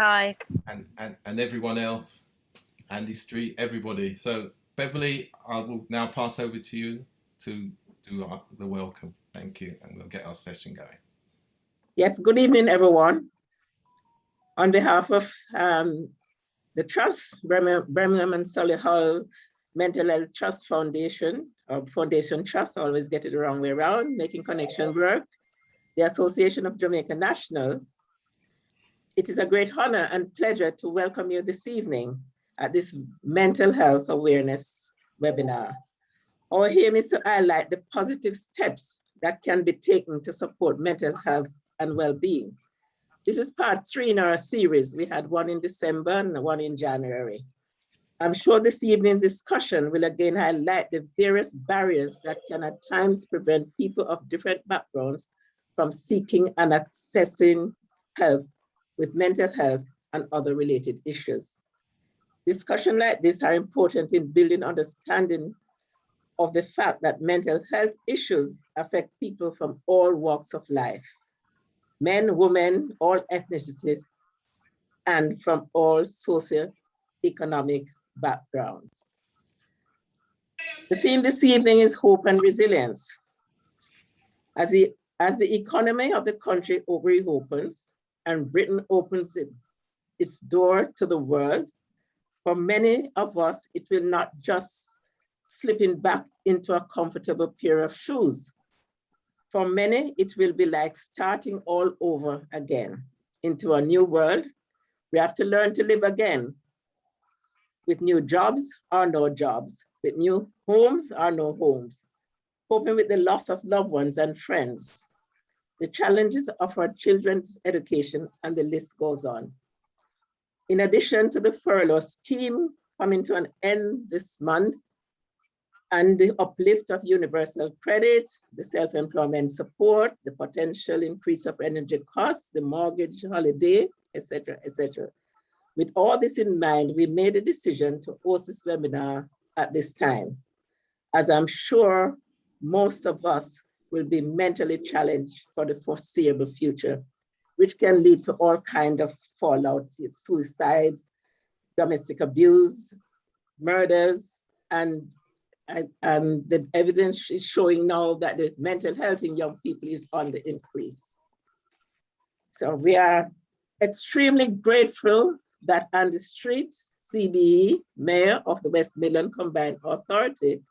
Hi. And everyone else, Andy Street, everybody. So Beverly, I will now pass over to you to do the welcome. Thank you, and we'll get our session going. Yes, good evening, everyone. On behalf of the Trust, Birmingham and Solihull Mental Health Trust Foundation, or Foundation Trust, I always get it the wrong way around, Making Connection Work, the Association of Jamaica Nationals, it is a great honor and pleasure to welcome you this evening at this mental health awareness webinar. Our aim is to highlight the positive steps that can be taken to support mental health and well-being. This is part 3 in our series. We had one in December and one in January. I'm sure this evening's discussion will again highlight the various barriers that can at times prevent people of different backgrounds from seeking and accessing help with mental health and other related issues. Discussions like this are important in building understanding of the fact that mental health issues affect people from all walks of life, men, women, all ethnicities, and from all socio-economic backgrounds. The theme this evening is hope and resilience. As the economy of the country reopens and Britain opens its door to the world, for many of us, it will not just slipping back into a comfortable pair of shoes. For many, it will be like starting all over again into a new world. We have to learn to live again with new jobs or no jobs, with new homes or no homes, coping with the loss of loved ones and friends, the challenges of our children's education, and the list goes on. In addition to the furlough scheme coming to an end this month, and the uplift of universal credit, the self-employment support, the potential increase of energy costs, the mortgage holiday, etc., etc. With all this in mind, we made a decision to host this webinar at this time, as I'm sure most of us will be mentally challenged for the foreseeable future, which can lead to all kinds of fallout, suicide, domestic abuse, murders, and the evidence is showing now that the mental health in young people is on the increase. So we are extremely grateful that Andy Street, CBE, Mayor of the West Midlands Combined Authority,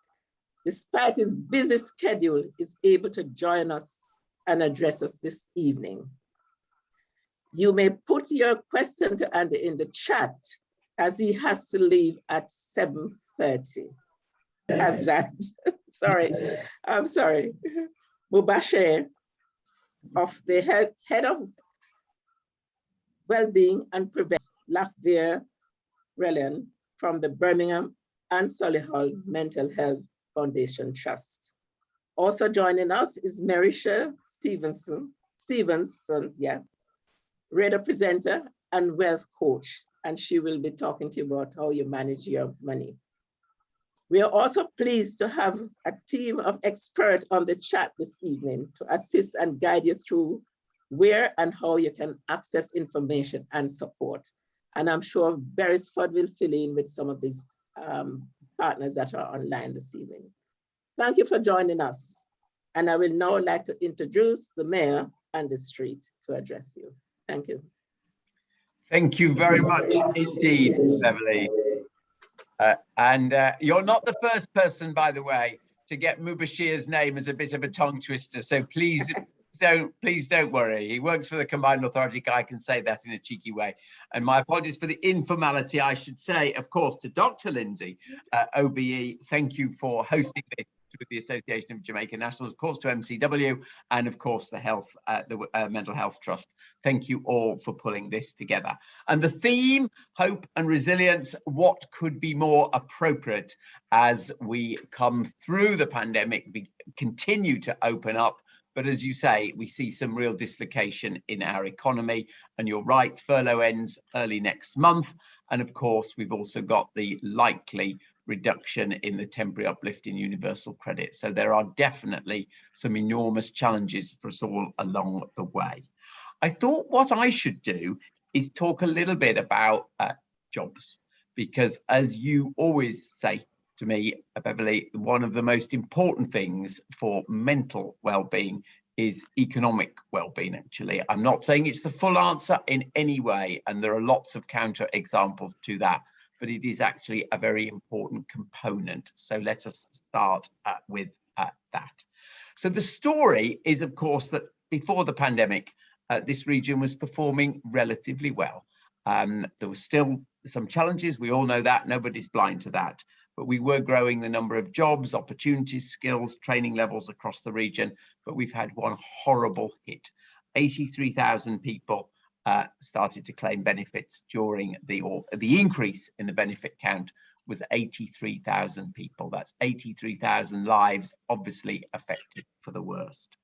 despite his busy schedule, is able to join us and address us this evening. You may put your question to Andy in the chat, as he has to leave at 7:30. As that, sorry, I'm sorry. Mubasher, of the head of Wellbeing and Prevention, Lachvere Rellan, from the Birmingham and Solihull Mental Health Foundation Trust. Also joining us is Marisha Stevenson, radio presenter and wealth coach, and she will be talking to you about how you manage your money. We are also pleased to have a team of experts on the chat this evening to assist and guide you through where and how you can access information and support. And I'm sure Beresford will fill in with some of these partners that are online this evening. Thank you for joining us. And I will now like to introduce the Mayor and the Street to address you. Thank you. Thank you very much indeed, Beverly. You're not the first person, by the way, to get Mubashir's name as a bit of a tongue twister. So please don't worry. He works for the Combined Authority. I can say that in a cheeky way. And my apologies for the informality. I should say, of course, to Dr. Lindsay, OBE, thank you for hosting this with the Association of Jamaica Nationals, of course, to MCW, and of course the Mental Health Trust. Thank you all for pulling this together. And the theme, hope and resilience, what could be more appropriate as we come through the pandemic, we continue to open up. But as you say, we see some real dislocation in our economy. And you're right, furlough ends early next month. And of course, we've also got the likely reduction in the temporary uplift in universal credit. So there are definitely some enormous challenges for us all along the way. I thought what I should do is talk a little bit about jobs, because as you always say to me, Beverly, one of the most important things for mental well-being is economic well-being. Actually, I'm not saying it's the full answer in any way, and there are lots of counter examples to that, but it is actually a very important component. So let us start with that. So the story is, of course, that before the pandemic, this region was performing relatively well. There was still some challenges. We all know that. Nobody's blind to that. But we were growing the number of jobs, opportunities, skills, training levels across the region. But we've had one horrible hit. 83,000 people started to claim benefits during the increase in the benefit count was 83,000 people. That's 83,000 lives obviously affected for the worst.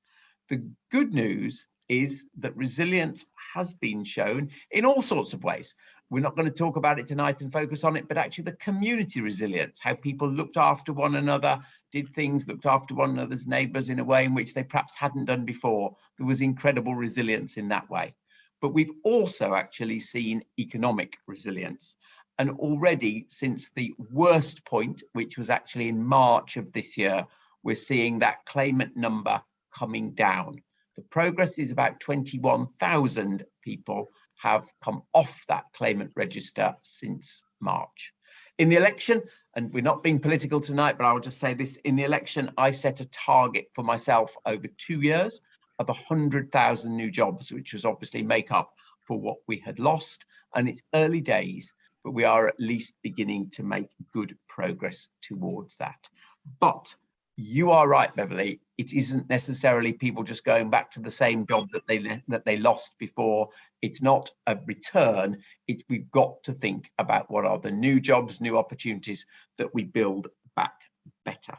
The good news is that resilience has been shown in all sorts of ways. We're not going to talk about it tonight and focus on it, but actually the community resilience, how people looked after one another, did things, looked after one another's neighbours in a way in which they perhaps hadn't done before. There was incredible resilience in that way. But we've also actually seen economic resilience. And already since the worst point, which was actually in March of this year, we're seeing that claimant number coming down. The progress is about 21,000 people have come off that claimant register since March. In the election, and we're not being political tonight, but I will just say this, in the election, I set a target for myself over 2 years of 100,000 new jobs, which was obviously make up for what we had lost. And it's early days, but we are at least beginning to make good progress towards that. But you are right, Beverly. It isn't necessarily people just going back to the same job that they lost before. It's not a return. It's we've got to think about what are the new jobs, new opportunities that we build back better.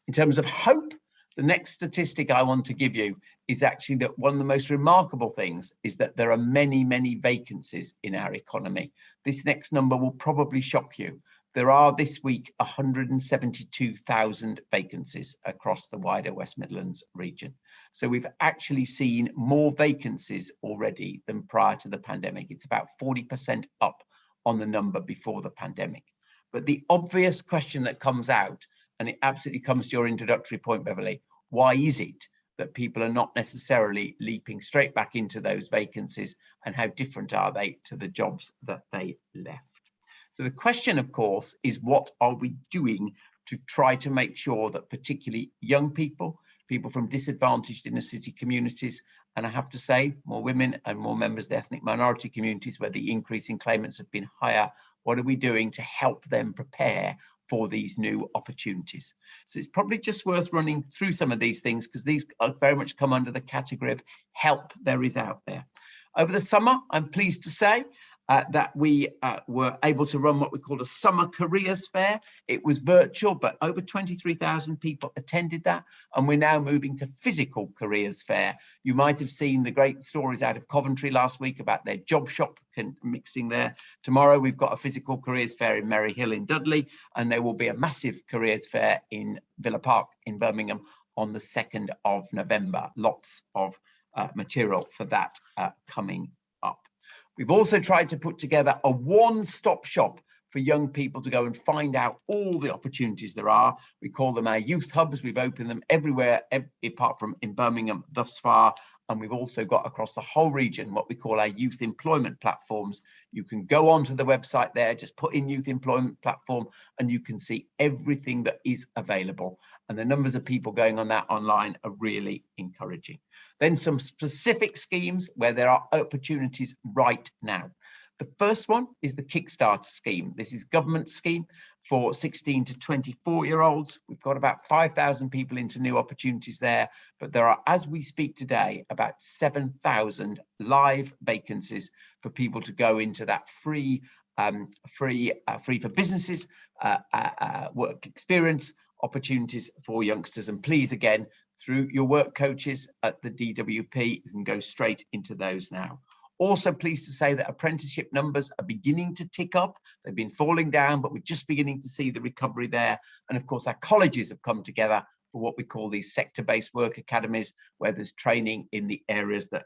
In terms of hope, the next statistic I want to give you is actually that one of the most remarkable things is that there are many, many vacancies in our economy. This next number will probably shock you. There are this week 172,000 vacancies across the wider West Midlands region. So we've actually seen more vacancies already than prior to the pandemic. It's about 40% up on the number before the pandemic. But the obvious question that comes out, and it absolutely comes to your introductory point, Beverly, why is it that people are not necessarily leaping straight back into those vacancies, and how different are they to the jobs that they left? So the question, of course, is what are we doing to try to make sure that particularly young people, people from disadvantaged inner city communities, and I have to say more women and more members of the ethnic minority communities where the increase in claimants have been higher, what are we doing to help them prepare for these new opportunities? So it's probably just worth running through some of these things because these are very much come under the category of help there is out there. Over the summer, I'm pleased to say, that we were able to run what we called a summer careers fair. It was virtual, but over 23,000 people attended that. And we're now moving to physical careers fair. You might have seen the great stories out of Coventry last week about their job shop mixing there. Tomorrow, we've got a physical careers fair in Merry Hill in Dudley, and there will be a massive careers fair in Villa Park in Birmingham on the 2nd of November. Lots of material for that coming up. We've also tried to put together a one-stop shop for young people to go and find out all the opportunities there are. We call them our youth hubs. We've opened them everywhere, apart from in Birmingham thus far. And we've also got across the whole region what we call our youth employment platforms. You can go onto the website there, just put in youth employment platform, and you can see everything that is available. And the numbers of people going on that online are really encouraging. Then some specific schemes where there are opportunities right now. The first one is the Kickstarter Scheme. This is government scheme for 16 to 24-year-olds. We've got about 5,000 people into new opportunities there, but there are, as we speak today, about 7,000 live vacancies for people to go into that free for businesses, work experience opportunities for youngsters. And please, again, through your work coaches at the DWP, you can go straight into those now. Also pleased to say that apprenticeship numbers are beginning to tick up. They've been falling down, but we're just beginning to see the recovery there. And of course, our colleges have come together for what we call these sector-based work academies, where there's training in the areas that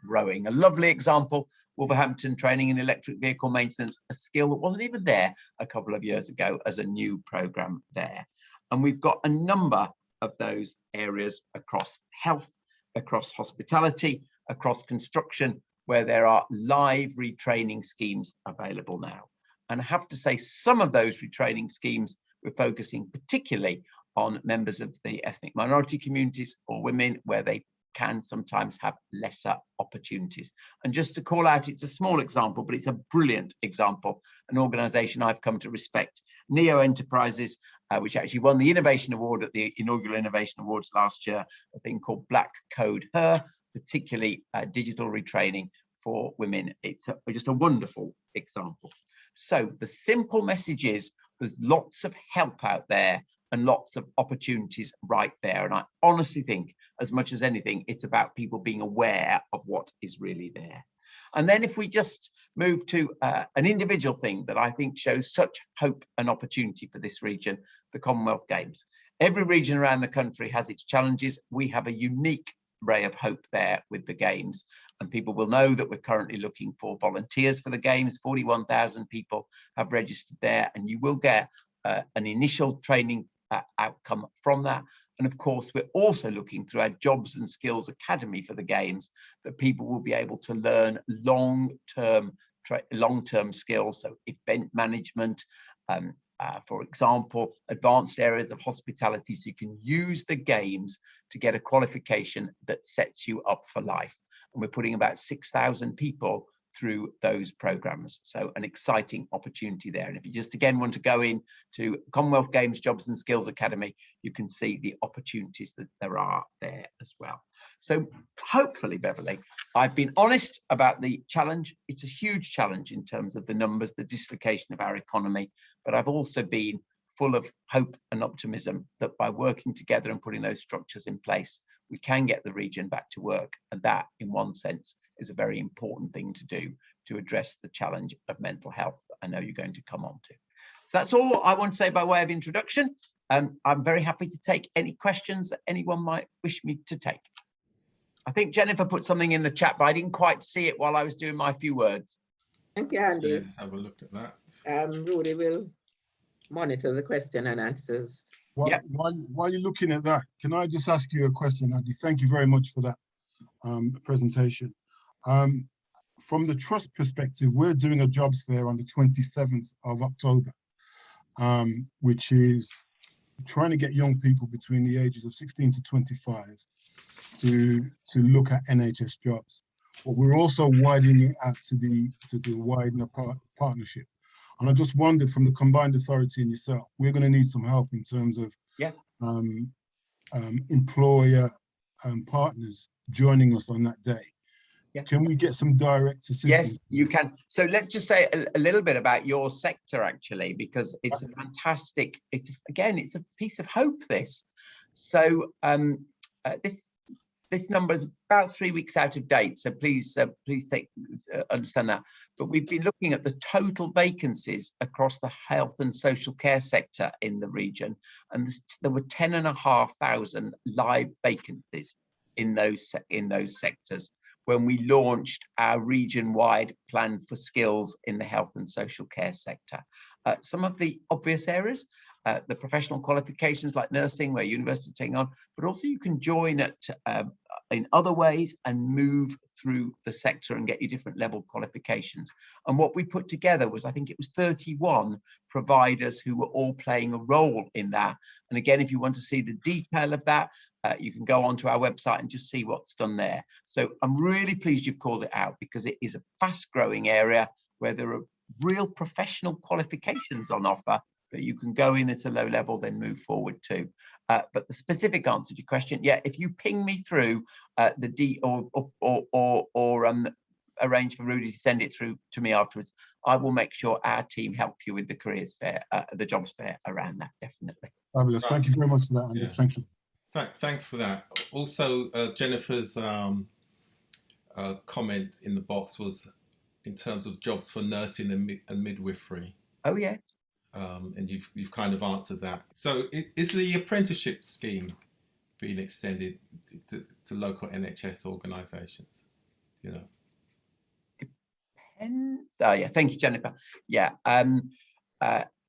growing. A lovely example, Wolverhampton training in electric vehicle maintenance, a skill that wasn't even there a couple of years ago as a new program there. And we've got a number of those areas across health, across hospitality, across construction, where there are live retraining schemes available now. And I have to say, some of those retraining schemes, we're focusing particularly on members of the ethnic minority communities or women, where they can sometimes have lesser opportunities. And just to call out, it's a small example, but it's a brilliant example, an organisation I've come to respect, Neo Enterprises, which actually won the Innovation Award at the inaugural Innovation Awards last year, a thing called Black Code Her, particularly digital retraining for women. It's just a wonderful example. So the simple message is there's lots of help out there and lots of opportunities right there. And I honestly think, as much as anything, it's about people being aware of what is really there. And then if we just move to an individual thing that I think shows such hope and opportunity for this region, the Commonwealth Games. Every region around the country has its challenges. We have a unique ray of hope there with the Games. And people will know that we're currently looking for volunteers for the Games. 41,000 people have registered there, and you will get an initial training outcome from that. And of course, we're also looking through our Jobs and Skills Academy for the Games that people will be able to learn long-term skills, so event management, for example, advanced areas of hospitality, so you can use the Games to get a qualification that sets you up for life. And we're putting about 6,000 people through those programs. So an exciting opportunity there. And if you just again want to go in to Commonwealth Games Jobs and Skills Academy, you can see the opportunities that there are there as well. So hopefully, Beverly, I've been honest about the challenge. It's a huge challenge in terms of the numbers, the dislocation of our economy, but I've also been full of hope and optimism that by working together and putting those structures in place, we can get the region back to work. And that, in one sense, is a very important thing to do to address the challenge of mental health that I know you're going to come on to. So that's all I want to say by way of introduction. I'm very happy to take any questions that anyone might wish me to take. I think Jennifer put something in the chat, but I didn't quite see it while I was doing my few words. Thank you, Andy. Yeah, let's have a look at that. Rudy will monitor the question and answers. While you're looking at that, can I just ask you a question, Andy? Thank you very much for that presentation. From the trust perspective, we're doing a jobs fair on the 27th of October, which is trying to get young people between the ages of 16 to 25 to look at NHS jobs. But we're also widening it out to the wider partnership. And I just wondered, from the combined authority and yourself, we're going to need some help in terms of employer partners joining us on that day. Yeah. Can we get some direct assistance? Yes, you can. So let's just say a little bit about your sector, actually, because it's a fantastic, it's a piece of hope, this. So this number is about 3 weeks out of date, so please understand that. But we've been looking at the total vacancies across the health and social care sector in the region, and there were 10,500 live vacancies in those sectors when we launched our region-wide plan for skills in the health and social care sector. Some of the obvious areas, the professional qualifications like nursing, where universities are taking on, but also you can join at in other ways and move through the sector and get your different level qualifications. And what we put together was, I think it was 31 providers who were all playing a role in that. And again, if you want to see the detail of that, you can go onto our website and just see what's done there. So I'm really pleased you've called it out, because it is a fast growing area where there are real professional qualifications on offer that you can go in at a low level, then move forward to. But the specific answer to your question, yeah, if you ping me through arrange for Rudy to send it through to me afterwards, I will make sure our team help you with the careers fair, the jobs fair around that, definitely. Fabulous. Thank you very much for that, Andy. Yeah. Thank you. Thanks for that. Also, Jennifer's comment in the box was in terms of jobs for nursing and midwifery. Oh, yeah. And you've kind of answered that. So is the apprenticeship scheme being extended to local NHS organisations? You know. Oh yeah, thank you, Jennifer. Yeah,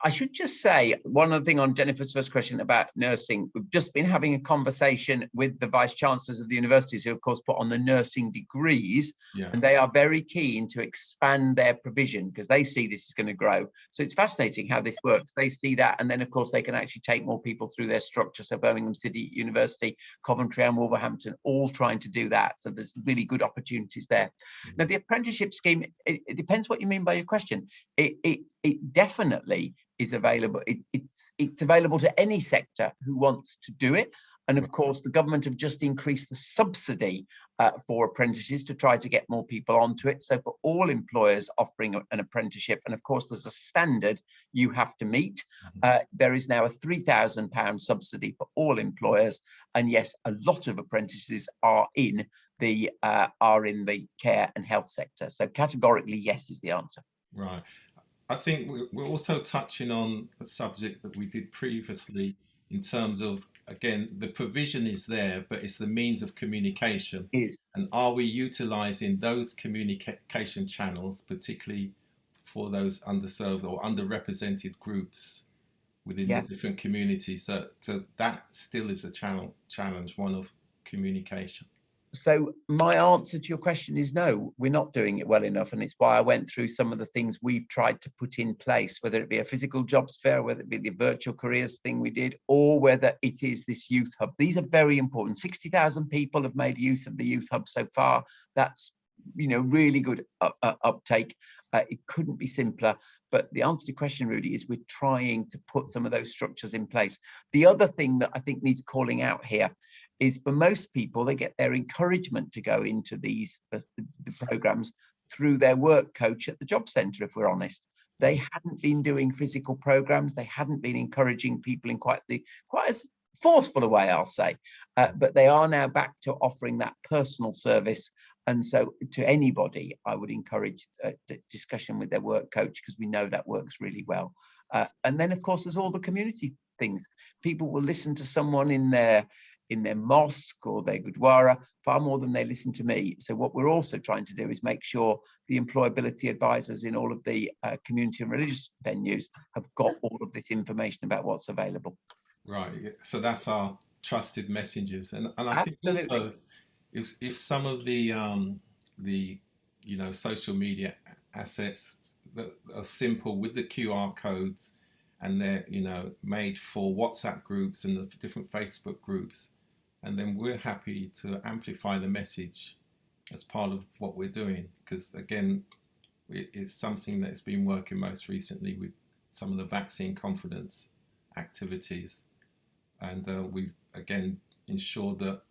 I should just say one other thing on Jennifer's first question about nursing. We've just been having a conversation with the vice chancellors of the universities, who of course put on the nursing degrees, and they are very keen to expand their provision because they see this is going to grow. So it's fascinating how this works. They see that, and then of course they can actually take more people through their structure. So Birmingham City University, Coventry and Wolverhampton, all trying to do that. So there's really good opportunities there. Now the apprenticeship scheme, it depends what you mean by your question. It definitely is available. It's available to any sector who wants to do it. And of course, the government have just increased the subsidy for apprentices to try to get more people onto it. So for all employers offering an apprenticeship, and of course, there's a standard you have to meet. There is now a £3,000 subsidy for all employers. And yes, a lot of apprentices are in the care and health sector. So categorically, yes is the answer. Right. I think we're also touching on a subject that we did previously in terms of, again, the provision is there, but it's the means of communication. And are we utilising those communication channels, particularly for those underserved or underrepresented groups within the different communities? So that still is a challenge, one of communication. So my answer to your question is no, we're not doing it well enough. And it's why I went through some of the things we've tried to put in place, whether it be a physical jobs fair, whether it be the virtual careers thing we did, or whether it is this youth hub. These are very important. 60,000 people have made use of the youth hub so far. That's, you know, really good uptake. It couldn't be simpler. But the answer to your question, Rudy, is we're trying to put some of those structures in place. The other thing that I think needs calling out here is for most people, they get their encouragement to go into these the programs through their work coach at the job centre, if we're honest. They hadn't been doing physical programs. They hadn't been encouraging people in quite as forceful a way, I'll say. But they are now back to offering that personal service. And so to anybody, I would encourage the discussion with their work coach, because we know that works really well. And then, of course, there's all the community things. People will listen to someone in their mosque or their gurdwara far more than they listen to me. So what we're also trying to do is make sure the employability advisors in all of the community and religious venues have got all of this information about what's available. Right. So that's our trusted messengers. And I Absolutely. think also if some of the social media assets that are simple with the QR codes, and they're made for WhatsApp groups and the different Facebook groups, and then we're happy to amplify the message as part of what we're doing, because again, it's something that's been working most recently with some of the vaccine confidence activities, and we've again ensured that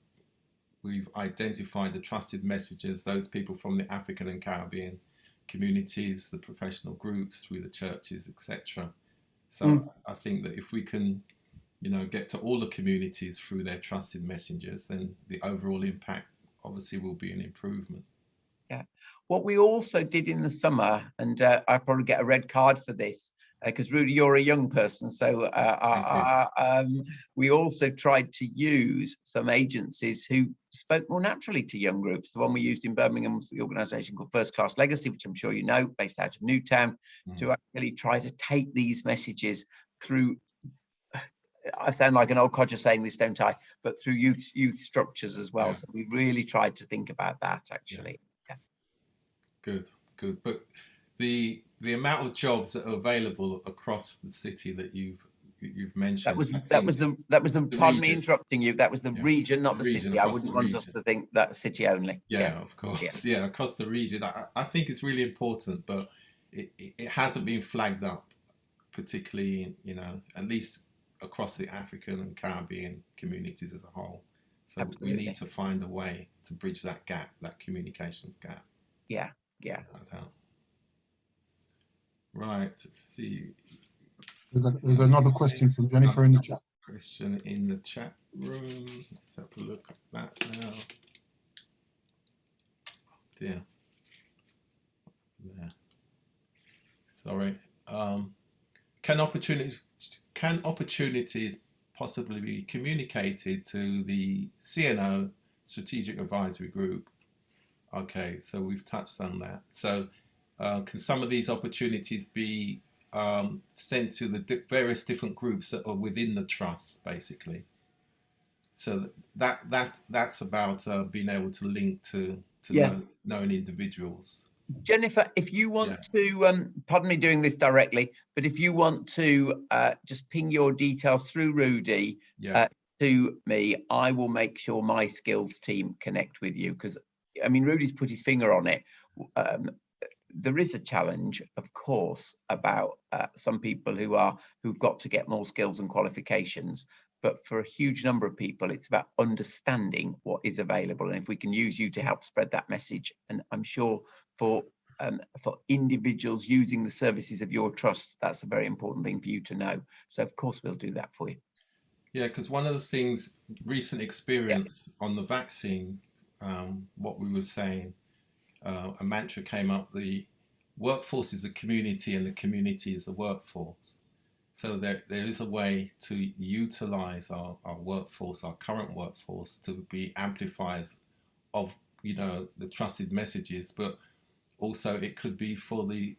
we've identified the trusted messages, those people from the African and Caribbean communities, the professional groups, through the churches, etc. So I think that if we can, get to all the communities through their trusted messengers, then the overall impact obviously will be an improvement. Yeah. What we also did in the summer, and I probably get a red card for this, because Rudy, you're a young person, so we also tried to use some agencies who spoke more naturally to young groups. The one we used in Birmingham was the organisation called First Class Legacy, which I'm sure you know, based out of Newtown, to actually try to take these messages through, I sound like an old codger saying this, don't I? But through youth structures as well. Yeah. So we really tried to think about that, actually. Yeah. Good. But the amount of jobs that are available across the city that you've mentioned. That was the pardon me interrupting you. That was the region, not the city. I wouldn't want us to think that city only. Yeah, of course. Yeah, across the region. I think it's really important, but it hasn't been flagged up, particularly at least across the African and Caribbean communities as a whole. So Absolutely. We need to find a way to bridge that gap, that communications gap. Yeah. Right, let's see. There's another question from Jennifer in the chat. Question in the chat room. Let's have a look at that now. Oh dear. There. Sorry. Can opportunities possibly be communicated to the CNO Strategic Advisory Group Okay, so we've touched on that. So can some of these opportunities be sent to the various different groups that are within the trust, basically? So that's about being able to link to known individuals. Jennifer, if you want to, pardon me doing this directly, but if you want to just ping your details through Rudy to me, I will make sure my skills team connect with you, because I mean, Rudy's put his finger on it. There is a challenge, of course, about some people who've got to get more skills and qualifications. But for a huge number of people, it's about understanding what is available. And if we can use you to help spread that message, and I'm sure for individuals using the services of your trust, that's a very important thing for you to know. So of course, we'll do that for you. Yeah, because one of the things, recent experience on the vaccine, what we were saying, a mantra came up: the workforce is the community and the community is the workforce. So there is a way to utilize our workforce, our current workforce, to be amplifiers of, you know, the trusted messages, but also it could be for the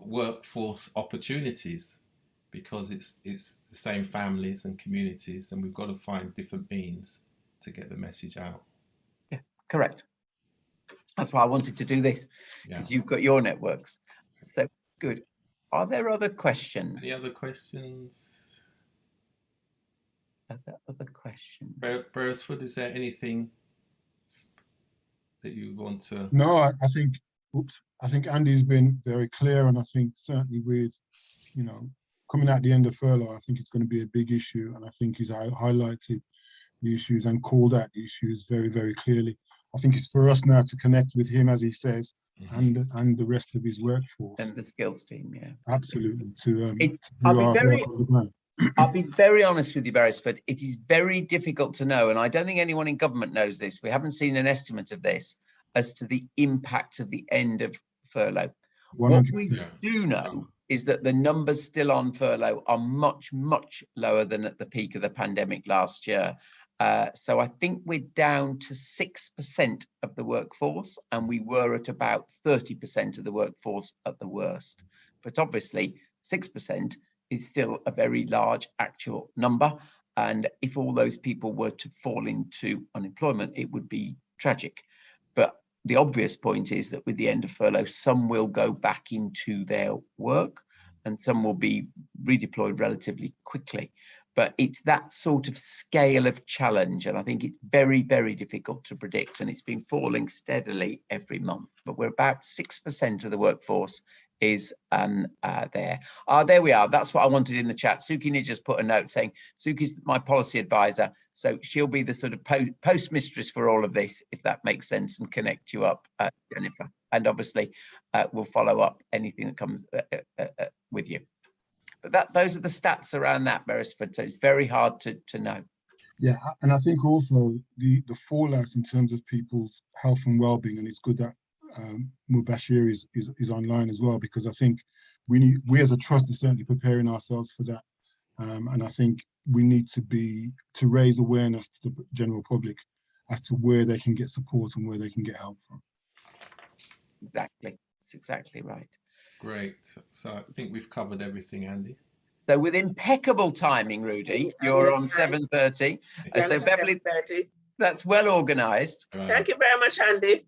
workforce opportunities, because it's the same families and communities, and we've got to find different means to get the message out. Yeah, correct. That's why I wanted to do this, because you've got your networks. So good. Are there other questions? Any other questions? Are there other questions? Beresford, is there anything that you want to? No, I think Andy's been very clear, and I think certainly with, you know, coming at the end of furlough, I think it's going to be a big issue, and I think he's highlighted the issues and called out the issues very, very clearly. I think it's for us now to connect with him, as he says, and the rest of his workforce and the skills team. Yeah, absolutely. I'll be very honest with you, Beresford. It is very difficult to know, and I don't think anyone in government knows this. We haven't seen an estimate of this as to the impact of the end of furlough. 100%. What we do know is that the numbers still on furlough are much, much lower than at the peak of the pandemic last year. So I think we're down to 6% of the workforce, and we were at about 30% of the workforce at the worst. But obviously 6% is still a very large actual number. And if all those people were to fall into unemployment, it would be tragic. But the obvious point is that with the end of furlough, some will go back into their work and some will be redeployed relatively quickly. But it's that sort of scale of challenge, and I think it's very, very difficult to predict, and it's been falling steadily every month. But we're about 6% of the workforce is there. There we are. That's what I wanted in the chat. Suki just put a note saying Suki's my policy advisor, so she'll be the sort of postmistress for all of this, if that makes sense, and connect you up, Jennifer. And obviously, we'll follow up anything that comes with you. But those are the stats around that, Beresford. So it's very hard to know. Yeah, and I think also the fallout in terms of people's health and well-being, and it's good that Mubashir is online as well, because I think we as a trust are certainly preparing ourselves for that, and I think we need to raise awareness to the general public as to where they can get support and where they can get help from. Exactly, that's exactly right. Great. So I think we've covered everything, Andy. So with impeccable timing, Rudy, you're on 7:30. So Beverly, 7:30. That's well organised. Right. Thank you very much, Andy.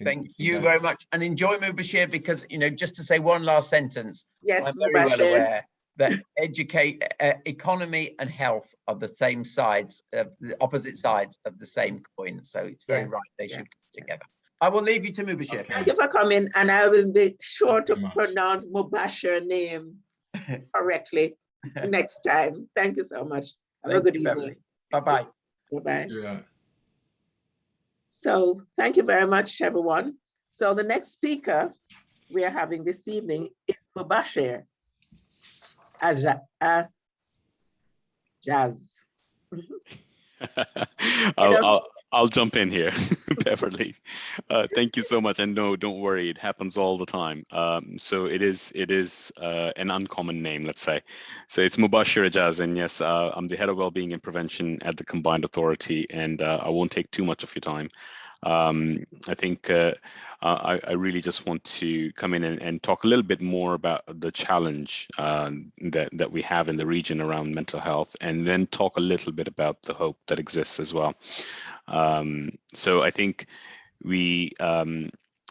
Thank you very much, and enjoy Mubashir, because, you know, just to say one last sentence. Yes, I'm very well aware that economy and health are the same sides, the opposite sides of the same coin. So it's very right they should come together. I will leave you to Mubashir. Okay. Thank you for coming, and I will be sure to pronounce Mubashir's name correctly next time. Thank you so much. Have a good evening. Bye-bye. Bye-bye. Yeah. So thank you very much, everyone. So the next speaker we are having this evening is Mubashir Jazz. I'll jump in here, Beverly. Thank you so much. And no, don't worry, it happens all the time. So it is an uncommon name, let's say. So it's Mubashir Ijaz, and yes, I'm the head of wellbeing and prevention at the Combined Authority, and I won't take too much of your time. I think I really just want to come in and talk a little bit more about the challenge that we have in the region around mental health, and then talk a little bit about the hope that exists as well. So I think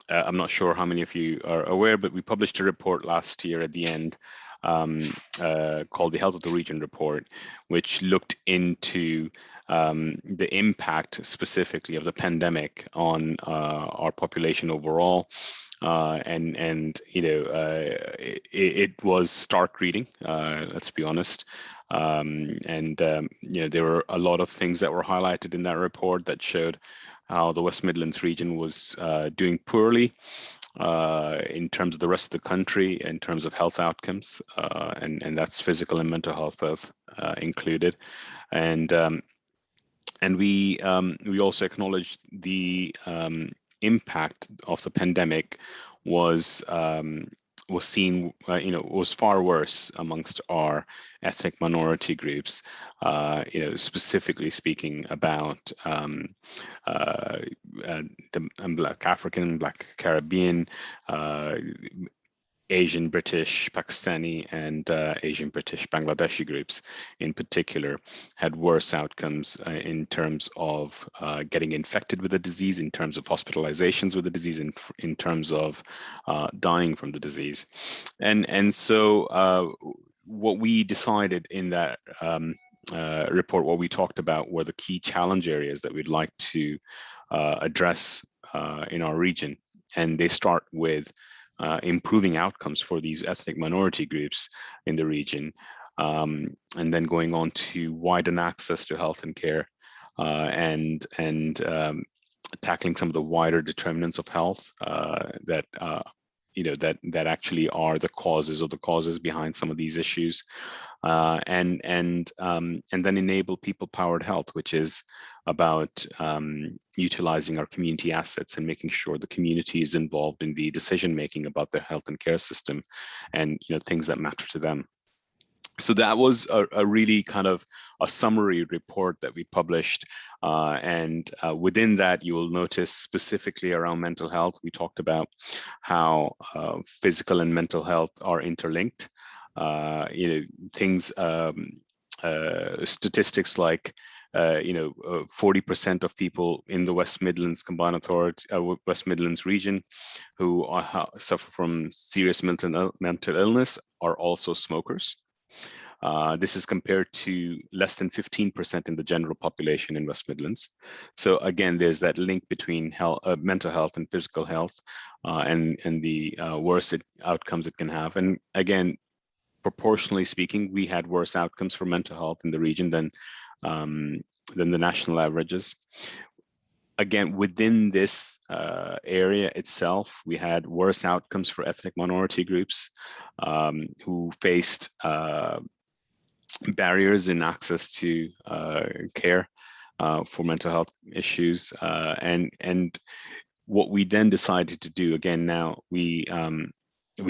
I'm not sure how many of you are aware, but we published a report last year at the end called the Health of the Region Report, which looked into the impact specifically of the pandemic on our population overall. And you know, it was stark reading, let's be honest. You know, there were a lot of things that were highlighted in that report that showed how the West Midlands region was doing poorly in terms of the rest of the country, in terms of health outcomes, and that's physical and mental health both included. And we also acknowledged the impact of the pandemic was seen, you know, was far worse amongst our ethnic minority groups. You know, specifically speaking about the Black African, Black Caribbean, Asian British, Pakistani, and Asian British Bangladeshi groups in particular had worse outcomes in terms of getting infected with the disease, in terms of hospitalizations with the disease, in terms of dying from the disease. And so what we decided in that report, what we talked about were the key challenge areas that we'd like to address in our region. And they start with improving outcomes for these ethnic minority groups in the region, and then going on to widen access to health and care, and tackling some of the wider determinants of health that you know, that actually are the causes behind some of these issues, and then enable people-powered health, which is about utilizing our community assets and making sure the community is involved in the decision-making about their health and care system, and, you know, things that matter to them. So that was a really kind of a summary report that we published. And within that, you will notice specifically around mental health, we talked about how physical and mental health are interlinked. You know, things, statistics like, you know, 40% of people in the West Midlands Combined Authority, West Midlands region, who suffer from serious mental illness are also smokers. This is compared to less than 15% in the general population in West Midlands. So again, there's that link between health, mental health and physical health, and the worse outcomes it can have. And again, proportionally speaking, we had worse outcomes for mental health in the region than the national averages. Again, within this area itself, we had worse outcomes for ethnic minority groups who faced barriers in access to care for mental health issues. And what we then decided to do, again, now we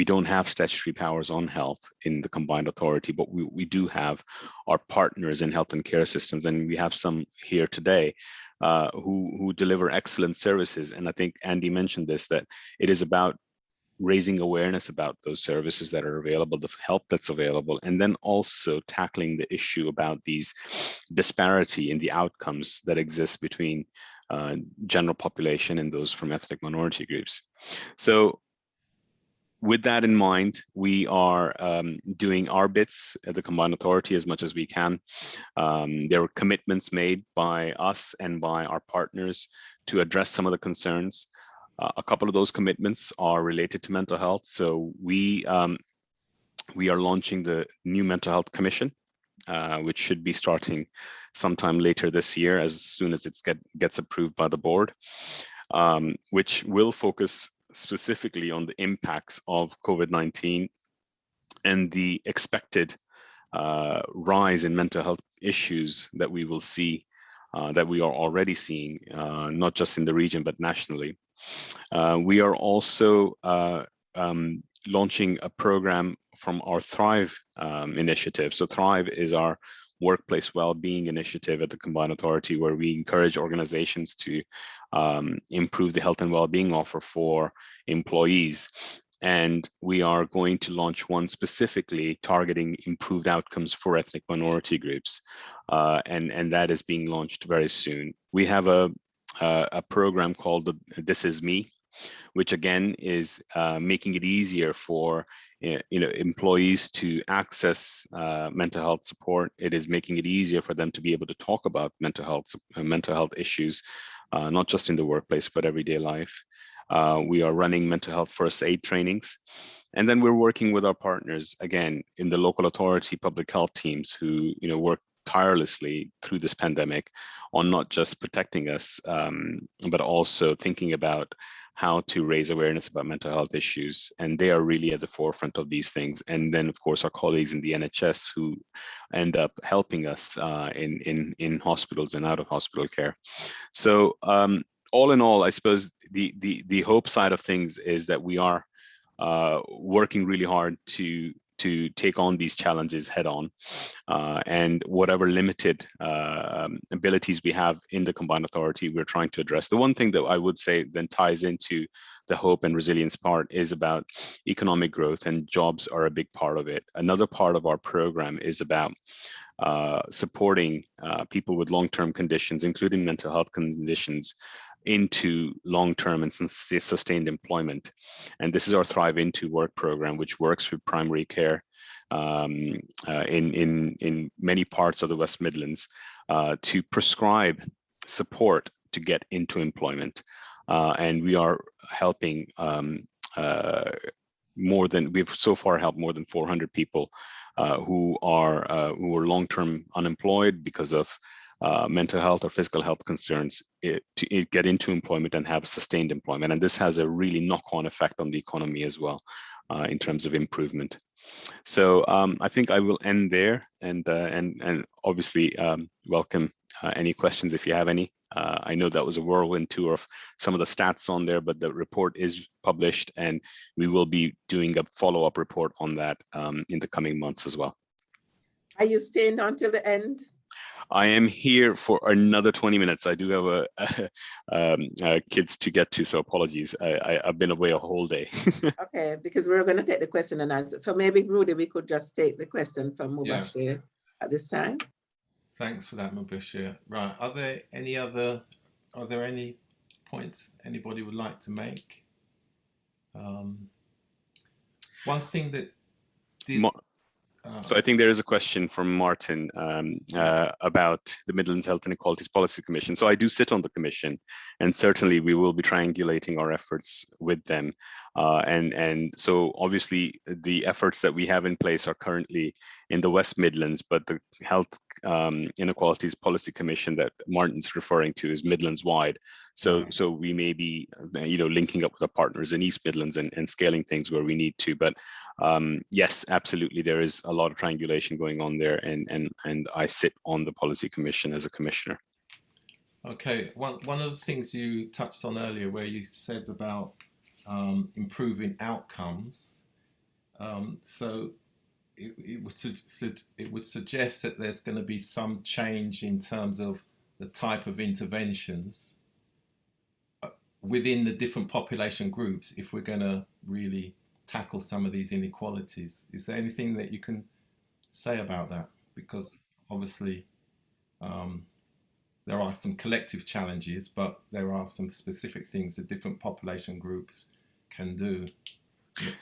don't have statutory powers on health in the combined authority, but we do have our partners in health and care systems, and we have some here today who deliver excellent services. And I think Andy mentioned this, that it is about raising awareness about those services that are available, the help that's available, and then also tackling the issue about these disparity in the outcomes that exist between general population and those from ethnic minority groups. So with that in mind, we are doing our bits at the Combined Authority as much as we can. There were commitments made by us and by our partners to address some of the concerns. A couple of those commitments are related to mental health. So we are launching the new Mental Health Commission, which should be starting sometime later this year, as soon as it gets approved by the board, which will focus specifically on the impacts of COVID-19 and the expected rise in mental health issues that we will see, that we are already seeing, not just in the region, but nationally. We are also launching a program from our Thrive initiative. So Thrive is our workplace well-being initiative at the Combined Authority, where we encourage organizations to improve the health and well-being offer for employees. And we are going to launch one specifically targeting improved outcomes for ethnic minority groups. And that is being launched very soon. We have a program called This Is Me, which again is making it easier for employees to access mental health support. It is making it easier for them to be able to talk about mental health issues, not just in the workplace, but everyday life. We are running mental health first aid trainings. And then we're working with our partners, again, in the local authority public health teams who work tirelessly through this pandemic on not just protecting us, but also thinking about how to raise awareness about mental health issues. And they are really at the forefront of these things. And then, of course, our colleagues in the NHS who end up helping us in hospitals and out of hospital care. So all in all, I suppose the hope side of things is that we are working really hard to take on these challenges head on, and whatever limited abilities we have in the Combined Authority, we're trying to address. The one thing that I would say then ties into the hope and resilience part is about economic growth, and jobs are a big part of it. Another part of our program is about supporting people with long-term conditions, including mental health conditions, into long-term and sustained employment. And this is our Thrive Into Work program, which works with primary care in many parts of the West Midlands to prescribe support to get into employment. And we are helping we've so far helped more than 400 people who are long-term unemployed because of mental health or physical health concerns to get into employment and have sustained employment. And this has a really knock-on effect on the economy as well in terms of improvement. So I think I will end there, and obviously welcome any questions if you have any. I know that was a whirlwind tour of some of the stats on there, but the report is published, and we will be doing a follow-up report on that in the coming months as well. Are you staying until the end? I am here for another 20 minutes. I do have kids to get to, so apologies. I've been away a whole day. Okay, because we're going to take the question and answer. So maybe, Rudy, we could just take the question from Mubashir at this time. Thanks for that, Mubashir. Right, are there any points anybody would like to make? One thing that did... So I think there is a question from Martin about the Midlands Health Inequalities Policy Commission. So I do sit on the commission, and certainly we will be triangulating our efforts with them. And so obviously the efforts that we have in place are currently in the West Midlands, but the Health Inequalities Policy Commission that Martin's referring to is Midlands wide. So we may be linking up with our partners in East Midlands and scaling things where we need to. But yes, absolutely, there is a lot of triangulation going on there, and I sit on the policy commission as a commissioner. Okay, one of the things you touched on earlier, where you said about improving outcomes, so it would suggest that there's going to be some change in terms of the type of interventions within the different population groups if we're going to really tackle some of these inequalities. Is there anything that you can say about that? Because obviously there are some collective challenges, but there are some specific things that different population groups can do,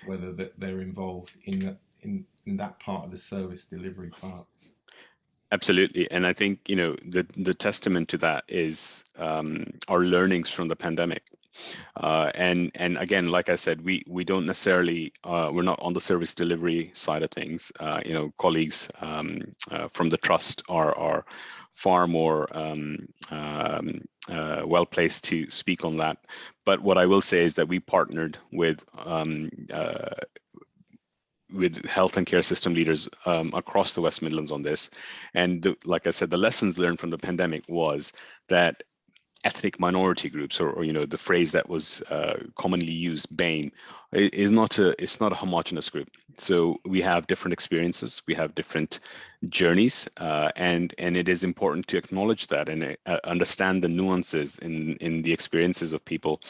whether they're involved in that part of the service delivery part. Absolutely, and I think the testament to that is our learnings from the pandemic. And again, like I said, we don't necessarily we're not on the service delivery side of things. Colleagues from the trust are far more well placed to speak on that. But what I will say is that we partnered with health and care system leaders across the West Midlands on this. And like I said, the lessons learned from the pandemic was that ethnic minority groups, or you know, the phrase that was commonly used, BAME, is not it's not a homogenous group. So we have different experiences, we have different journeys, and it is important to acknowledge that and understand the nuances in the experiences of people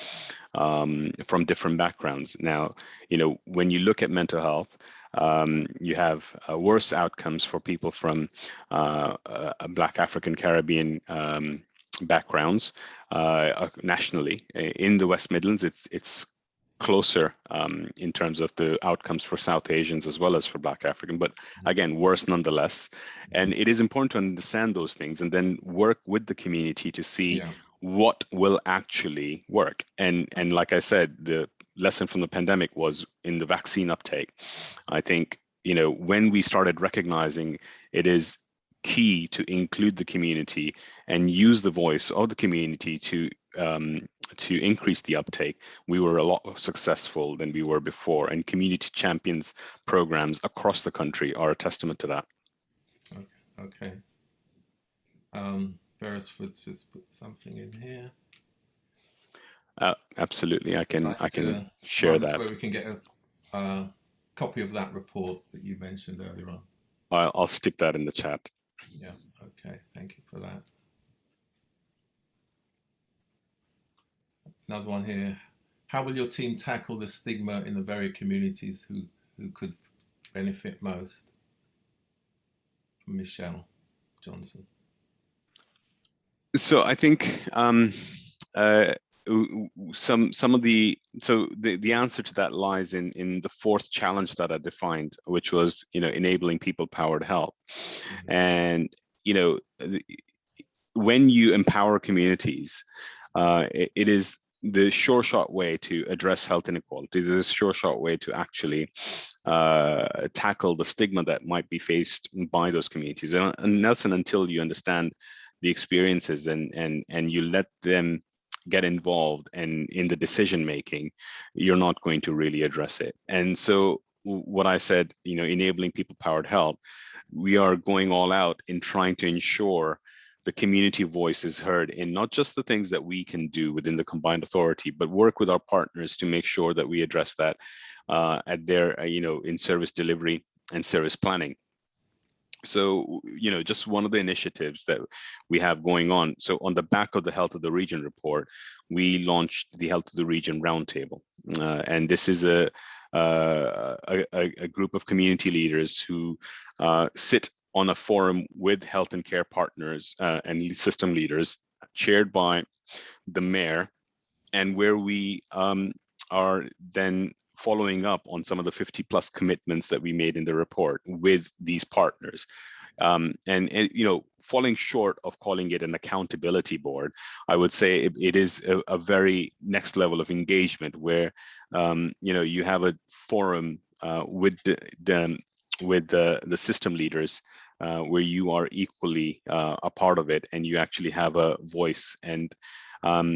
from different backgrounds. Now, you know, when you look at mental health, you have worse outcomes for people from Black African Caribbean backgrounds nationally. In the West Midlands, it's closer in terms of the outcomes for South Asians as well as for Black African, but again, worse nonetheless. And it is important to understand those things and then work with the community to see what will actually work. And like I said, the lesson from the pandemic was in the vaccine uptake. I think, you know, when we started recognizing it is key to include the community and use the voice of the community to increase the uptake, we were a lot more successful than we were before. And community champions programs across the country are a testament to that. Okay. Beresford's just put something in here. Absolutely, I can share that. Where we can get a copy of that report that you mentioned earlier on. I'll stick that in the chat. Yeah. Okay. Thank you for that. Another one here. How will your team tackle the stigma in the very communities who could benefit most? Michelle Johnson. So I think some of the answer to that lies in the fourth challenge that I defined, which was, you know, enabling people-powered health. And, you know, when you empower communities, it is the sure shot way to address health inequality. There's a sure shot way to actually tackle the stigma that might be faced by those communities. And Nelson, until you understand the experiences and you let them get involved and in the decision making, you're not going to really address it. And so what I said, you know, enabling people-powered health, we are going all out in trying to ensure the community voice is heard in not just the things that we can do within the combined authority, but work with our partners to make sure that we address that at their, you know, in service delivery and service planning. So, you know, just one of the initiatives that we have going on. So on the back of the Health of the Region report, we launched the Health of the Region Roundtable. And this is a group of community leaders who sit on a forum with health and care partners and system leaders, chaired by the mayor, and where we are then following up on some of the 50+ commitments that we made in the report with these partners. And you know, falling short of calling it an accountability board, I would say it is a very next level of engagement where you know, you have a forum with the system leaders where you are equally a part of it and you actually have a voice. And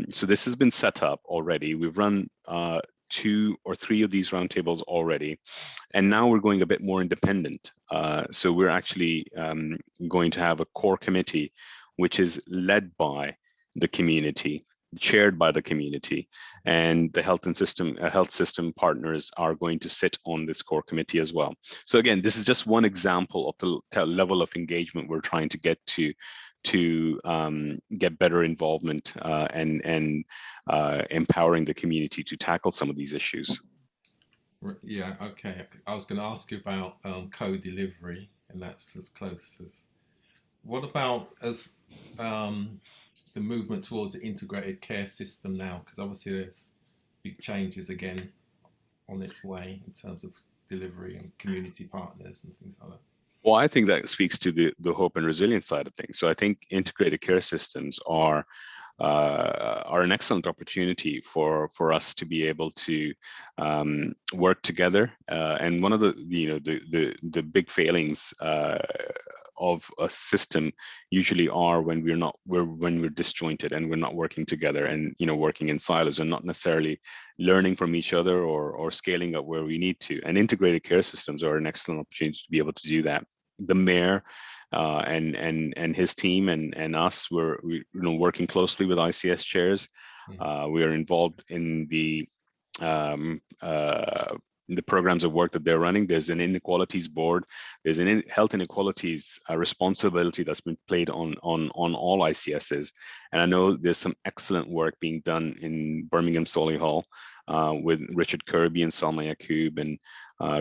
so this has been set up already. We've run 2 or 3 of these roundtables already, and now we're going a bit more independent. So we're actually going to have a core committee, which is led by the community, chaired by the community, and the health system partners are going to sit on this core committee as well. So again, this is just one example of the level of engagement we're trying to get to get better involvement and empowering the community to tackle some of these issues. Yeah, okay. I was going to ask you about co-delivery, and that's as close as. What about as the movement towards the integrated care system now? Because obviously there's big changes again on its way in terms of delivery and community partners and things like that. Well, I think that speaks to the hope and resilience side of things. So I think integrated care systems are an excellent opportunity for us to be able to work together. And one of the big failings of a system usually are when we're disjointed and we're not working together and, you know, working in silos and not necessarily learning from each other or scaling up where we need to. And integrated care systems are an excellent opportunity to be able to do that. The mayor and his team and us were working closely with ICS chairs. We are involved in the programs of work that they're running. There's an inequalities board. There's an health inequalities responsibility that's been played on all ICSs. And I know there's some excellent work being done in Birmingham Solihull with Richard Kirby and Salma Yaqub and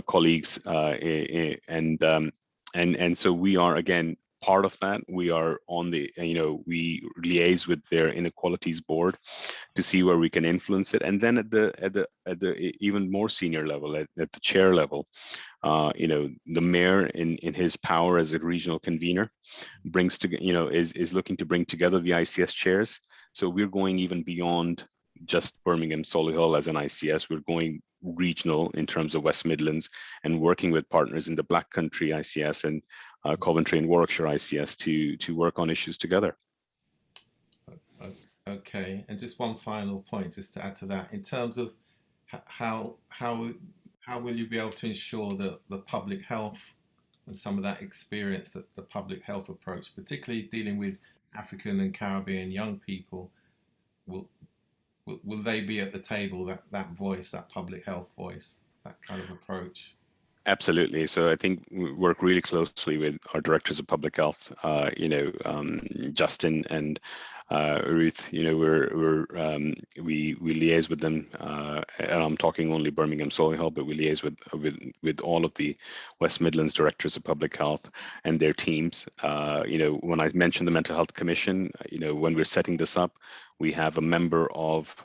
colleagues. And so we are, again, part of that. We are on the, we liaise with their inequalities board to see where we can influence it. And then at the even more senior level, at the chair level, the mayor in his power as a regional convener brings to, is looking to bring together the ICS chairs. So we're going even beyond just Birmingham Solihull as an ICS. We're going regional in terms of West Midlands and working with partners in the Black Country ICS and Coventry and Warwickshire ICS to work on issues together. Okay, and just one final point, just to add to that, in terms of how will you be able to ensure that the public health and some of that experience, that the public health approach, particularly dealing with African and Caribbean young people, will they be at the table, that voice, that public health voice, that kind of approach? Absolutely. So I think we work really closely with our directors of public health, Justin and Ruth. We liaise with them, and I'm talking only Birmingham Solihull, but we liaise with all of the West Midlands directors of public health and their teams. When I mentioned the Mental Health Commission, when we're setting this up, we have a member of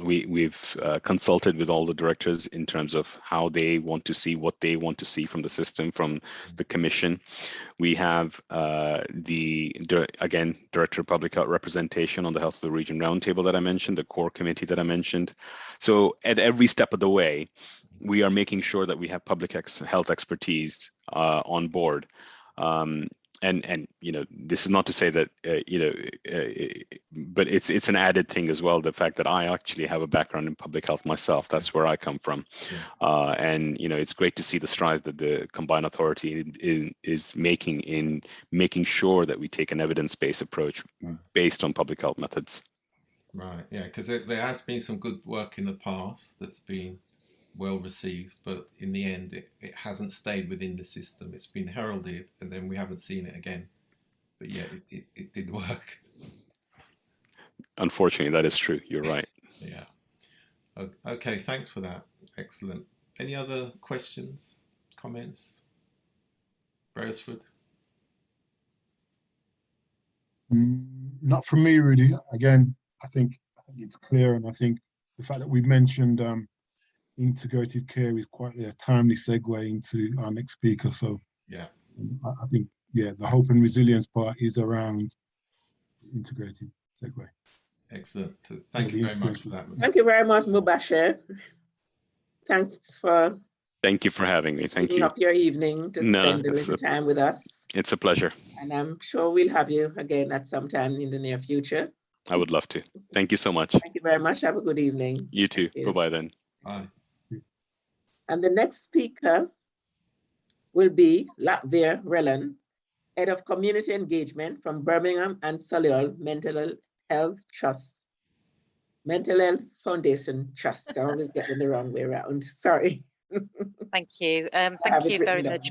we've consulted with all the directors in terms of how they want to see, what they want to see from the system, from the commission. We have again, Director of Public Health representation on the Health of the Region Roundtable that I mentioned, the core committee that I mentioned. So at every step of the way, we are making sure that we have public health expertise on board. And this is not to say that but it's an added thing as well, the fact that I actually have a background in public health myself. That's where I come from. And it's great to see the strides that the combined authority is making in making sure that we take an evidence-based approach based on public health methods. Right, yeah, because there has been some good work in the past that's been well received, but in the end it hasn't stayed within the system. It's been heralded and then we haven't seen it again, but yeah, it did work. Unfortunately, that is true. You're right. Yeah. Okay, thanks for that. Excellent. Any other questions, comments? Beresford? Not from me, really. Again, I think it's clear, and I think the fact that we've mentioned integrated care is quite a timely segue into our next speaker. So yeah, I think, yeah, the hope and resilience part is around integrated segue. Excellent. Thank you very much for that. Thank you very much, Mubashir. Thank you for having me. Thank you. Up your evening to spend a little time with us. It's a pleasure. And I'm sure we'll have you again at some time in the near future. I would love to. Thank you so much. Thank you very much. Have a good evening. You too. Bye-bye then. Bye. And the next speaker will be Latvia Relan, Head of Community Engagement from Birmingham and Solihull Mental Health Trust. Mental Health Foundation Trust. I always get it the wrong way around. Sorry. Thank you. Thank you very much,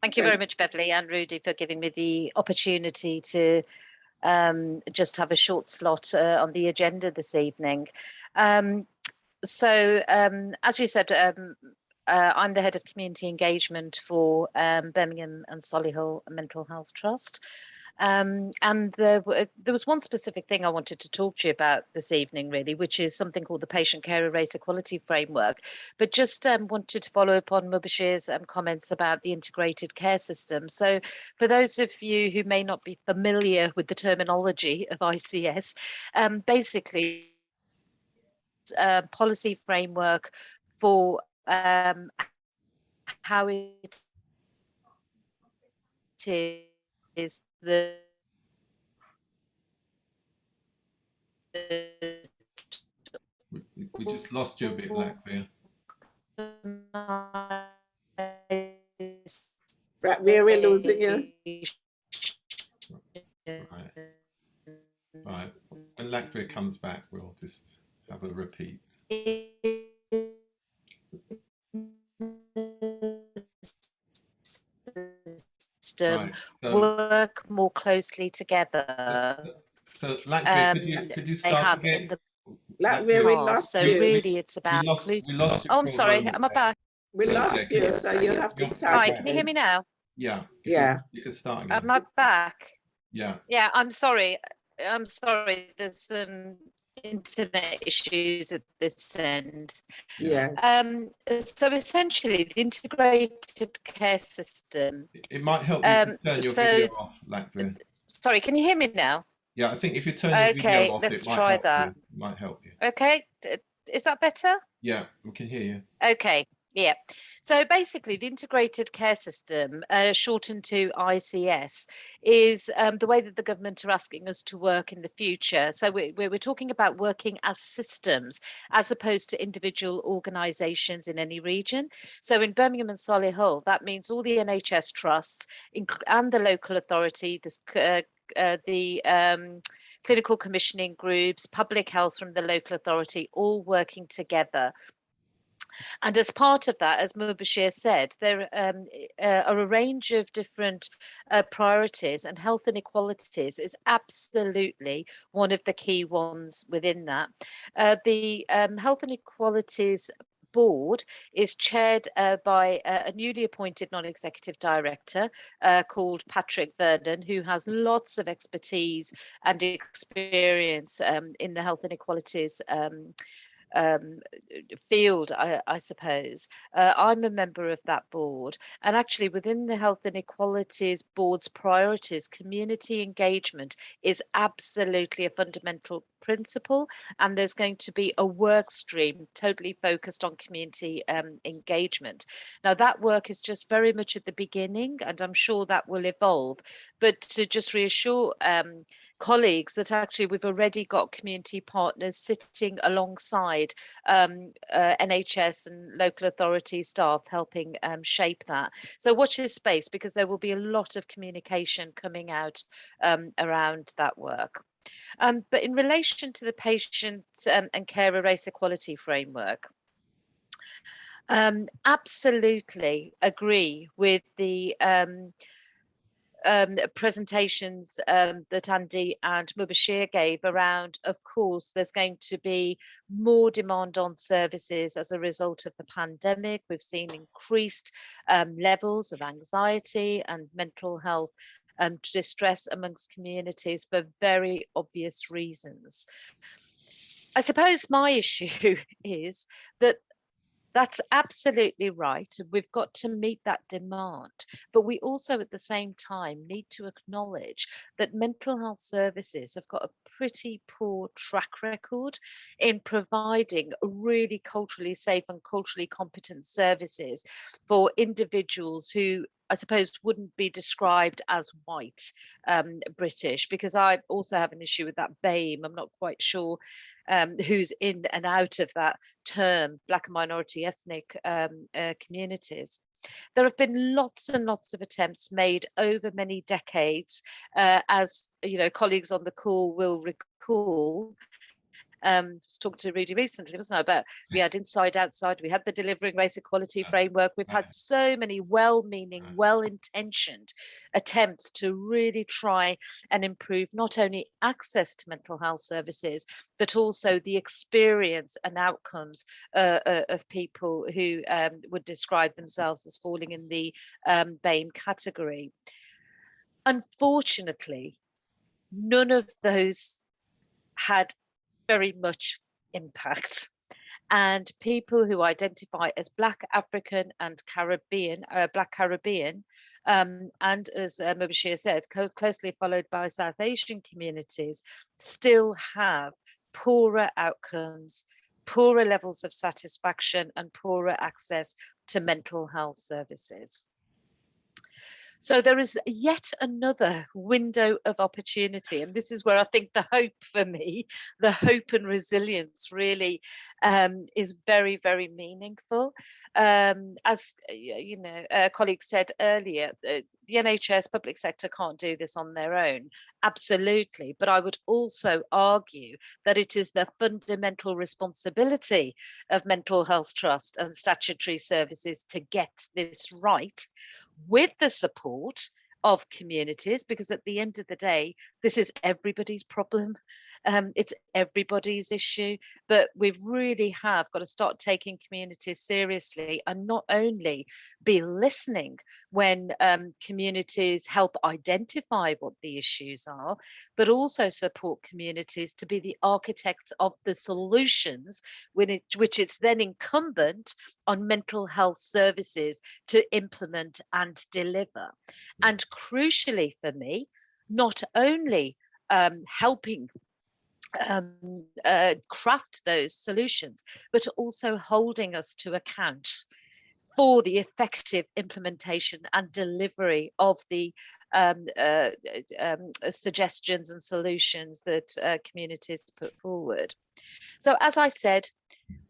Thank you very much, Beverly and Rudy, for giving me the opportunity to just have a short slot on the agenda this evening. So, as you said, I'm the head of community engagement for Birmingham and Solihull Mental Health Trust. And there was one specific thing I wanted to talk to you about this evening, really, which is something called the Patient Carer Race Equality Framework. But just wanted to follow up on Mubashir's comments about the integrated care system. So for those of you who may not be familiar with the terminology of ICS, basically, policy framework for how it is the we just lost you a bit, Latvia. Right, where we're losing you. Right. Right. When Latvia comes back, we'll just have a repeat. System Right. So, work more closely together. so Latvia, could you They start have again? in the Latvia, we past. lost So you. really, it's about we lost you Oh, for I'm a sorry. moment Am I there. back? We So, lost yeah, you, so you have to start Hi, can you hear again. me now? Yeah. Yeah. You can start again. Am I back? Yeah. Yeah, I'm sorry. I'm sorry. There's some internet issues at this end. Yeah. So essentially, the integrated care system. It might help you to turn your So, video off, Latvia. sorry, can you hear me now? Yeah, I think if you turn your video Okay, off, let's it might try help that. you. It might help you. Okay, is that better? Yeah, we can hear you. Okay, yeah. So basically, the integrated care system, shortened to ICS, is the way that the government are asking us to work in the future. So we're talking about working as systems as opposed to individual organisations in any region. So in Birmingham and Solihull, that means all the NHS trusts and the local authority, the clinical commissioning groups, public health from the local authority, all working together. And as part of that, as Mubashir said, there are a range of different priorities, and health inequalities is absolutely one of the key ones within that. The Health Inequalities Board is chaired by a newly appointed non-executive director called Patrick Vernon, who has lots of expertise and experience in the health inequalities field, I suppose. I'm a member of that board, and actually within the Health Inequalities Board's priorities, community engagement is absolutely a fundamental principle, and there's going to be a work stream totally focused on community engagement. Now that work is just very much at the beginning, and I'm sure that will evolve, but to just reassure colleagues that actually we've already got community partners sitting alongside NHS and local authority staff helping shape that. So watch this space, because there will be a lot of communication coming out around that work. But in relation to the patient and carer race equality framework, absolutely agree with the presentations that Andy and Mubashir gave around, of course, there's going to be more demand on services as a result of the pandemic. We've seen increased levels of anxiety and mental health distress amongst communities for very obvious reasons. I suppose my issue is that that's absolutely right. We've got to meet that demand. But we also, at the same time, need to acknowledge that mental health services have got a pretty poor track record in providing really culturally safe and culturally competent services for individuals who, I suppose, wouldn't be described as white British, because I also have an issue with that BAME. I'm not quite sure who's in and out of that term, Black and minority ethnic communities. There have been lots and lots of attempts made over many decades, as you know, colleagues on the call will recall. I was talking to Rudy recently, wasn't I, about we had Inside Outside, we had the Delivering Race Equality Framework, we've had so many well-meaning, well-intentioned attempts to really try and improve not only access to mental health services, but also the experience and outcomes of people who would describe themselves as falling in the BAME category. Unfortunately, none of those had very much impact, and people who identify as Black African and Caribbean, Black Caribbean, and as Mubashir said, closely followed by South Asian communities, still have poorer outcomes, poorer levels of satisfaction, and poorer access to mental health services. So there is yet another window of opportunity. And this is where I think the hope for me, the hope and resilience really is very, very meaningful. as you know, a colleague said earlier, the NHS public sector can't do this on their own. Absolutely. But I would also argue that it is the fundamental responsibility of mental health trust and statutory services to get this right, with the support of communities, because at the end of the day, this is everybody's problem. It's everybody's issue, but we really have got to start taking communities seriously, and not only be listening when communities help identify what the issues are, but also support communities to be the architects of the solutions, which is then incumbent on mental health services to implement and deliver. And crucially for me, not only helping craft those solutions, but also holding us to account for the effective implementation and delivery of the suggestions and solutions that communities put forward. So as I said,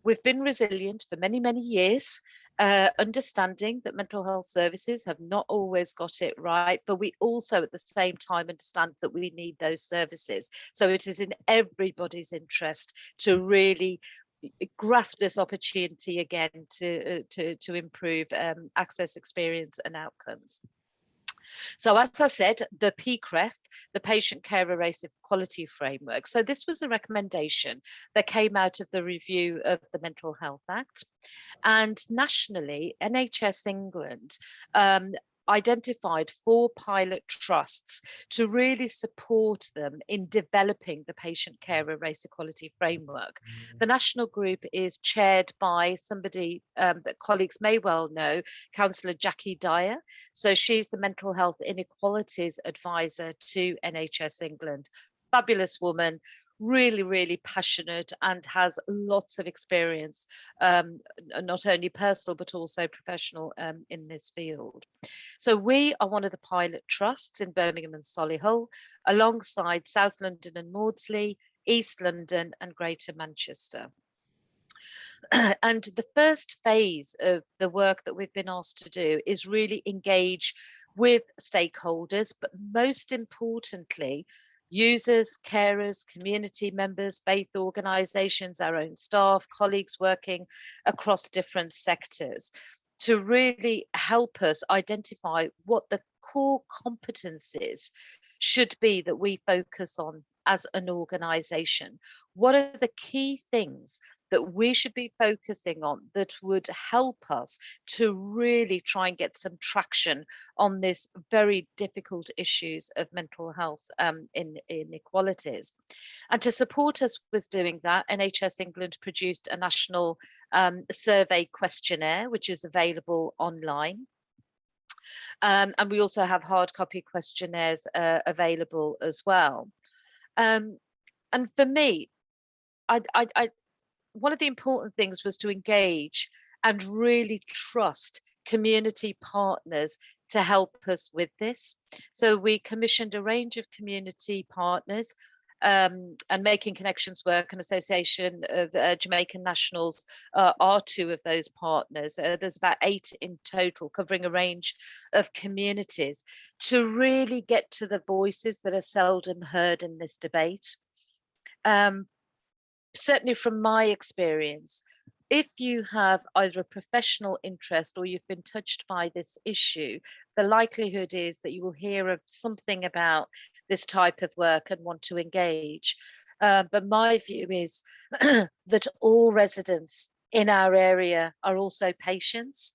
we've been resilient for many, many years, understanding that mental health services have not always got it right, but we also at the same time understand that we need those services. So it is in everybody's interest to really grasp this opportunity again to improve access, experience and outcomes. So as I said, the PCREF, the Patient Care Race Equality Framework. So this was a recommendation that came out of the review of the Mental Health Act. And nationally, NHS England identified 4 pilot trusts to really support them in developing the Patient Care Race Equality Framework. The national group is chaired by somebody that colleagues may well know, Councillor Jackie Dyer. So she's the Mental Health Inequalities Advisor to NHS England. Fabulous woman, really, really passionate, and has lots of experience, not only personal but also professional in this field. So we are one of the pilot trusts in Birmingham and Solihull, alongside South London and Maudsley, East London and Greater Manchester. And the first phase of the work that we've been asked to do is really engage with stakeholders, but most importantly, users, carers, community members, faith organisations, our own staff, colleagues working across different sectors, to really help us identify what the core competencies should be that we focus on as an organisation. What are the key things that we should be focusing on that would help us to really try and get some traction on this very difficult issues of mental health inequalities. And to support us with doing that, NHS England produced a national survey questionnaire, which is available online. And we also have hard copy questionnaires available as well. And for me, one of the important things was to engage and really trust community partners to help us with this. So we commissioned a range of community partners, and Making Connections Work, an association of Jamaican nationals, are 2 of those partners. There's about 8 in total, covering a range of communities, to really get to the voices that are seldom heard in this debate. Certainly from my experience, if you have either a professional interest or you've been touched by this issue, the likelihood is that you will hear of something about this type of work and want to engage. But my view is that all residents in our area are also patients.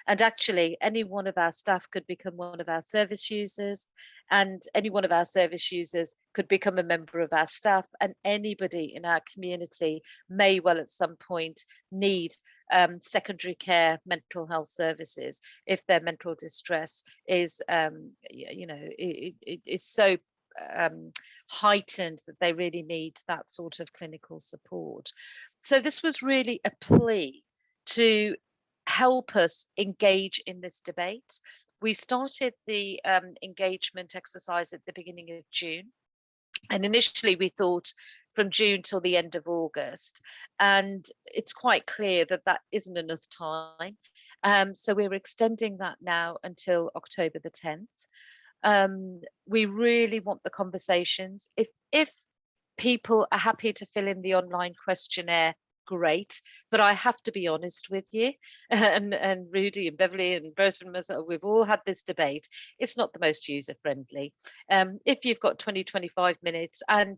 And actually, any one of our staff could become one of our service users, and any one of our service users could become a member of our staff, and anybody in our community may well at some point need secondary care mental health services if their mental distress is, is so heightened that they really need that sort of clinical support. So this was really a plea to help us engage in this debate. We started the engagement exercise at the beginning of June. And initially we thought from June till the end of August, and it's quite clear that that isn't enough time. So we're extending that now until October the 10th. We really want the conversations. If people are happy to fill in the online questionnaire, great, but I have to be honest with you, and Rudy and Beverly and Rosa and myself, we've all had this debate. It's not the most user friendly. If you've got 20-25 minutes and